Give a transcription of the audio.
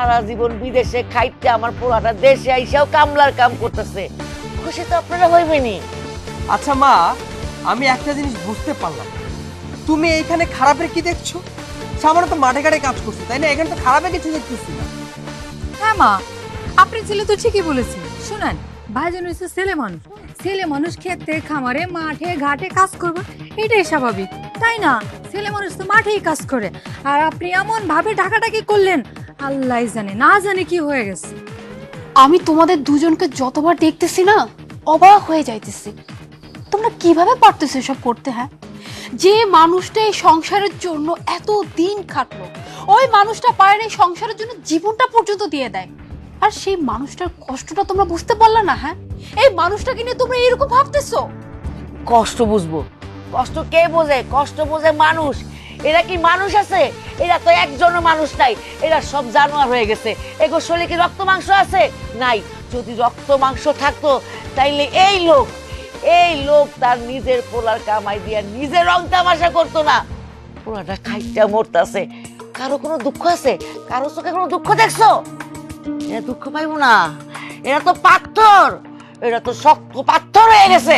সারা জীবন বিদেশে খাইতে আমার পোলাটা দেশে আইসাও কামলার কাম করতেছে, খুশি তো আপনারা হইবেনি। আচ্ছা মা, আমি একটা জিনিস বুঝতে পারলাম, তুমি এইখানে খারাপের কি দেখছো? সামান্য তো মাঠে ঘাটে কাজ করছো, তাই না? এখানে তো খারাপের কিছু দেখতেছি না। হ্যাঁ মা, আপনার ছেলে তো ঠিকই বলেছে। শুনেন, ভাইজান হচ্ছে ছেলে মানুষ, ছেলে মানুষ খেতে খামারে মাঠে ঘাটে কাজ করবে, এটাই স্বাভাবিক, তাই না? ছেলে মানুষ তো মাঠেই কাজ করে। আর আপনি এমন ভাবে ডাকাডাকি করলেন, আল্লাহ জানে না জানে কি হয়ে গেছে। আমি তোমাদের দুজনকে যতবার দেখতেছি না, অবাক হয়ে যাইতেছি। তোমরা কিভাবে পারতেছো এসব করতে? হ্যাঁ, যে মানুষটা এই সংসারের জন্য এত দিন খাটলো, ওই মানুষটা পারে এই সংসারের জন্য জীবনটা পর্যন্ত দিয়ে দেয়, আর সেই মানুষটার কষ্টটা তোমরা বুঝতে পারলে না? হ্যাঁ, এই মানুষটাকে নিয়ে তোমরা এরকম ভাবতেছো? কষ্ট বুঝবো? কষ্ট কে বোঝে? কষ্ট বোঝে মানুষ। এরা কি মানুষ আছে? এরা তো একজনও মানুষ নাই, এরা সব জানোয়ার হয়ে গেছে। এগো শরীরে কি রক্ত মাংস আছে? নাই। যদি রক্ত মাংস থাকতো তাইলে এই লোক তার নিজের পোলার কামাই দিয়া নিজের রং তামাশা করতো না। পোলাটা খাইটা মরতাছে, কারো কোনো দুঃখ আছে? কারো চোখে কোনো দুঃখ দেখছো? এরা দুঃখ পাইবো না, এরা তো পাথর, এরা তো শক্ত পাথর হয়ে গেছে।